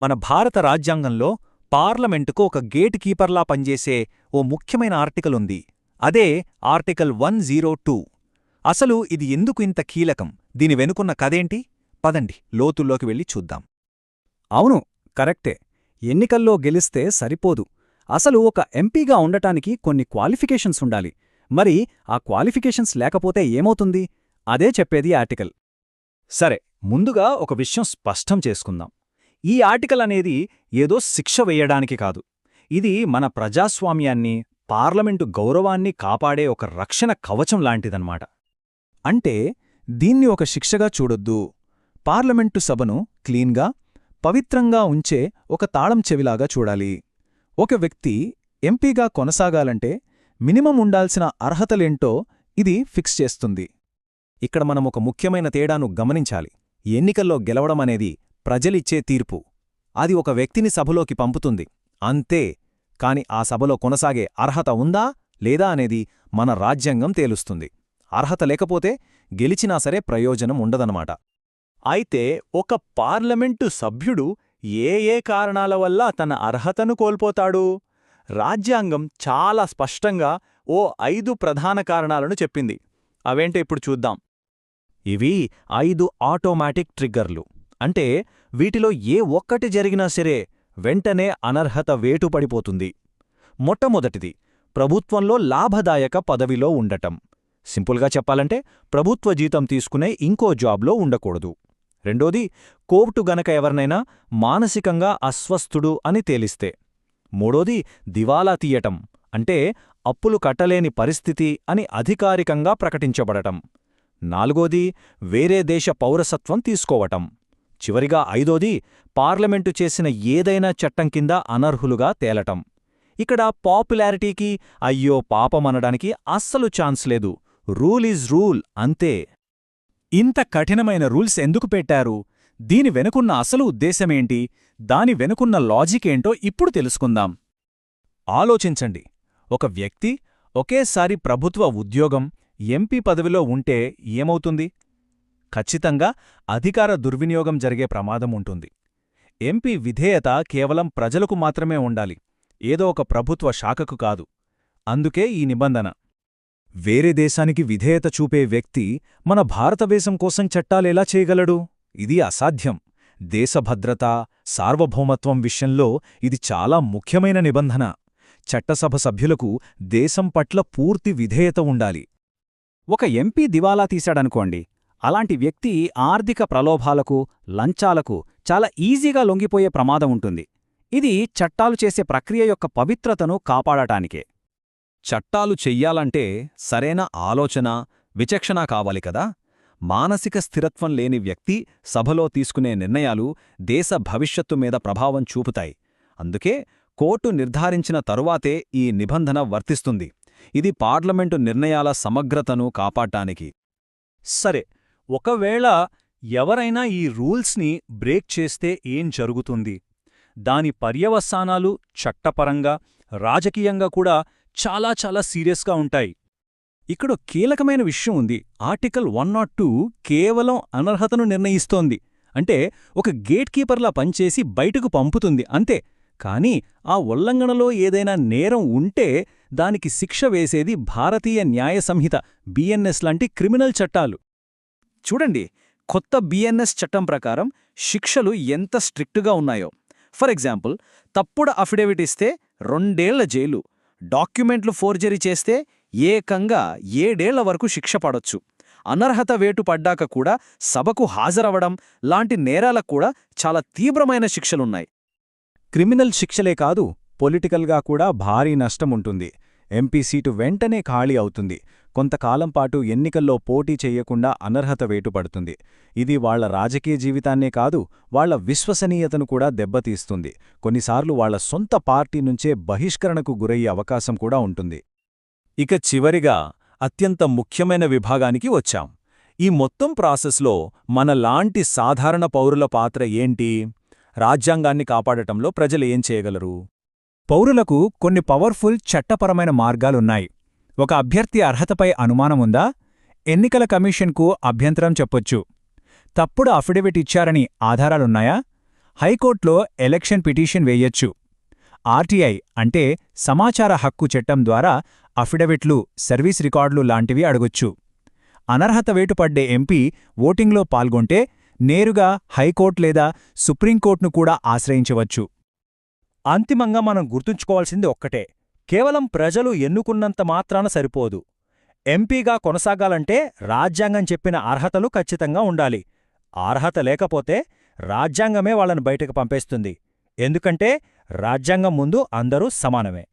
మన భారత రాజ్యాంగంలో పార్లమెంటుకు ఒక గేట్ కీపర్లా పనిచేసే ఓ ముఖ్యమైన ఆర్టికల్ ఉంది. అదే ఆర్టికల్ 102. అసలు ఇది ఎందుకు ఇంత కీలకం, దీని వెనుకున్న కథేంటి? పదండి లోతుల్లోకి వెళ్ళి చూద్దాం. అవును, కరెక్టే. ఎన్నికల్లో గెలిస్తే సరిపోదు. అసలు ఒక ఎంపీగా ఉండటానికి కొన్ని క్వాలిఫికేషన్స్ ఉండాలి. మరి ఆ క్వాలిఫికేషన్స్ లేకపోతే ఏమవుతుంది? అదే చెప్పేది ఆర్టికల్. సరే, ముందుగా ఒక విషయం స్పష్టం చేసుకుందాం. ఈ ఆర్టికల్ అనేది ఏదో శిక్ష వేయడానికి కాదు. ఇది మన ప్రజాస్వామ్యాన్ని, పార్లమెంటు గౌరవాన్ని కాపాడే ఒక రక్షణ కవచం లాంటిదన్నమాట. అంటే దీన్ని ఒక శిక్షగా చూడొద్దు. పార్లమెంటు సభను క్లీన్గా, పవిత్రంగా ఉంచే ఒక తాళం చెవిలాగా చూడాలి. ఒక వ్యక్తి ఎంపీగా కొనసాగాలంటే మినిమం ఉండాల్సిన అర్హతలేంటో ఇది ఫిక్స్ చేస్తుంది. ఇక్కడ మనం ఒక ముఖ్యమైన తేడాను గమనించాలి. ఎన్నికల్లో గెలవడమనేది ప్రజలిచ్చే తీర్పు. అది ఒక వ్యక్తిని సభలోకి పంపుతుంది అంతే. కాని ఆ సభలో కొనసాగే అర్హత ఉందా లేదా అనేది మన రాజ్యాంగం తేలుస్తుంది. అర్హత లేకపోతే గెలిచినా సరే ప్రయోజనం ఉండదన్నమాట. అయితే ఒక పార్లమెంటు సభ్యుడు ఏ కారణాల వల్ల తన అర్హతను కోల్పోతాడు? రాజ్యాంగం చాలా స్పష్టంగా ఓ 5 ప్రధాన కారణాలను చెప్పింది. అవేంటో ఇప్పుడు చూద్దాం. ఇవి 5 ఆటోమేటిక్ ట్రిగ్గర్లు. అంటే వీటిలో ఏ ఒక్కటి జరిగినా సరే వెంటనే అనర్హత వేటు పడిపోతుంది. మొట్టమొదటిది, ప్రభుత్వంలో లాభదాయక పదవిలో ఉండటం. సింపుల్గా చెప్పాలంటే ప్రభుత్వ జీతం తీసుకునే ఇంకో జాబ్లో ఉండకూడదు. రెండోది, కోర్టు గనక ఎవరినైనా మానసికంగా అస్వస్థుడు అని తేలిస్తే. మూడోది, దివాలా తీయటం, అంటే అప్పులు కట్టలేని పరిస్థితి అని అధికారికంగా ప్రకటించబడటం. నాలుగోది, వేరే దేశ పౌరసత్వం తీసుకోవటం. చివరిగా ఐదోది, పార్లమెంటు చేసిన ఏదైనా చట్టం కింద అనర్హులుగా తేలటం. ఇక్కడ పాపులారిటీకి అయ్యో పాపమనడానికి అస్సలు ఛాన్స్ లేదు. రూల్ ఈజ్ రూల్, అంతే. ఇంత కఠినమైన రూల్స్ ఎందుకు పెట్టారు? దీని వెనుకున్న అసలు ఉద్దేశమేంటి? దాని వెనుకున్న లాజికేంటో ఇప్పుడు తెలుసుకుందాం. ఆలోచించండి. ఒక వ్యక్తి ఒకేసారి ప్రభుత్వ ఉద్యోగం, ఎంపీ పదవిలో ఉంటే ఏమవుతుంది? ఖచ్చితంగా అధికార దుర్వినియోగం జరిగే ప్రమాదం ఉంటుంది. ఎంపీ విధేయత కేవలం ప్రజలకు మాత్రమే ఉండాలి, ఏదో ఒక ప్రభుత్వ శాఖకు కాదు. అందుకే ఈ నిబంధన. వేరే దేశానికి విధేయత చూపే వ్యక్తి మన భారతదేశం కోసం చట్టాలెలా చేయగలడు? ఇది అసాధ్యం. దేశ భద్రత, సార్వభౌమత్వం విషయంలో ఇది చాలా ముఖ్యమైన నిబంధన. చట్టసభ సభ్యులకు దేశం పట్ల పూర్తి విధేయత ఉండాలి. ఒక ఎంపీ దివాలా తీశాడనుకోండి, అలాంటి వ్యక్తి ఆర్థిక ప్రలోభాలకు, లంచాలకు చాలా ఈజీగా లొంగిపోయే ప్రమాదం ఉంటుంది. ఇది చట్టాలు చేసే ప్రక్రియ యొక్క పవిత్రతను కాపాడటానికే. చట్టాలు చెయ్యాలంటే సరైన ఆలోచన, విచక్షణ కావాలి కదా. మానసిక స్థిరత్వం లేని వ్యక్తి సభలో తీసుకునే నిర్ణయాలు దేశ భవిష్యత్తు మీద ప్రభావం చూపుతాయి. అందుకే కోర్టు నిర్ధారించిన తరువాతే ఈ నిబంధన వర్తిస్తుంది. ఇది పార్లమెంటు నిర్ణయాల సమగ్రతను కాపాడటానికి. సరే, ఒకవేళ ఎవరైనా ఈ రూల్స్ని బ్రేక్ చేస్తే ఏం జరుగుతుంది? దాని పర్యవసానాలు చట్టపరంగా, రాజకీయంగా కూడా చాలా చాలా సీరియస్గా ఉంటాయి. ఇక్కడ కీలకమైన విషయం ఉంది. ఆర్టికల్ 102 కేవలం అనర్హతను నిర్ణయిస్తోంది. అంటే ఒక గేట్ కీపర్లా పనిచేసి బయటకు పంపుతుంది అంతే. కానీ ఆ ఉల్లంఘనలో ఏదైనా నేరం ఉంటే దానికి శిక్ష వేసేది భారతీయ న్యాయ సంహిత బిఎన్ఎస్ లాంటి క్రిమినల్ చట్టాలు. చూడండి, కొత్త బిఎన్ఎస్ చట్టం ప్రకారం శిక్షలు ఎంత స్ట్రిక్టుగా ఉన్నాయో. ఫర్ ఎగ్జాంపుల్, తప్పుడు అఫిడవిట్ ఇస్తే 2 ఏళ్ల జైలు, డాక్యుమెంట్లు ఫోర్జరీ చేస్తే ఏకంగా 7 ఏళ్ల వరకు శిక్ష పడొచ్చు. అనర్హత వేటు పడ్డాక కూడా సభకు హాజరవడం లాంటి నేరాలకు కూడా చాలా తీవ్రమైన శిక్షలున్నాయి. క్రిమినల్ శిక్షలే కాదు, పొలిటికల్గా కూడా భారీ నష్టముంటుంది. ఎంపీ సీటు వెంటనే ఖాళీ అవుతుంది. కొంతకాలం పాటు ఎన్నికల్లో పోటీ చెయ్యకుండా అనర్హత వేటు పడుతుంది. ఇది వాళ్ల రాజకీయ జీవితాన్నే కాదు, వాళ్ల విశ్వసనీయతను కూడా దెబ్బతీస్తుంది. కొన్నిసార్లు వాళ్ల సొంత పార్టీ నుంచే బహిష్కరణకు గురయ్యే అవకాశం కూడా ఉంటుంది. ఇక చివరిగా అత్యంత ముఖ్యమైన విభాగానికి వచ్చాం. ఈ మొత్తం ప్రాసెస్లో మనలాంటి సాధారణ పౌరుల పాత్ర ఏంటి? రాజ్యాంగాన్ని కాపాడటంలో ప్రజలు ఏం చేయగలరు? పౌరులకు కొన్ని పవర్ఫుల్ చట్టపరమైన మార్గాలున్నాయి. ఒక అభ్యర్థి అర్హతపై అనుమానముందా? ఎన్నికల కమిషన్కు అభ్యంతరం చెప్పొచ్చు. తప్పుడు అఫిడవిట్ ఇచ్చారని ఆధారాలున్నాయా? హైకోర్టులో ఎలక్షన్ పిటిషన్ వేయొచ్చు. ఆర్టీఐ అంటే సమాచార హక్కు చట్టం ద్వారా అఫిడవిట్లు, సర్వీస్ రికార్డులు లాంటివి అడగొచ్చు. అనర్హత వేటు పడ్డే ఎంపీ ఓటింగ్లో పాల్గొంటే నేరుగా హైకోర్టు లేదా సుప్రీంకోర్టును కూడా ఆశ్రయించవచ్చు. అంతిమంగా మనం గుర్తుంచుకోవాల్సింది ఒక్కటే, కేవలం ప్రజలు ఎన్నుకున్నంత మాత్రాన సరిపోదు. ఎంపీగా కొనసాగాలంటే రాజ్యాంగం చెప్పిన అర్హతలు ఖచ్చితంగా ఉండాలి. అర్హత లేకపోతే రాజ్యాంగమే వాళ్ళని బయటకు పంపేస్తుంది. ఎందుకంటే రాజ్యాంగం ముందు అందరూ సమానమే.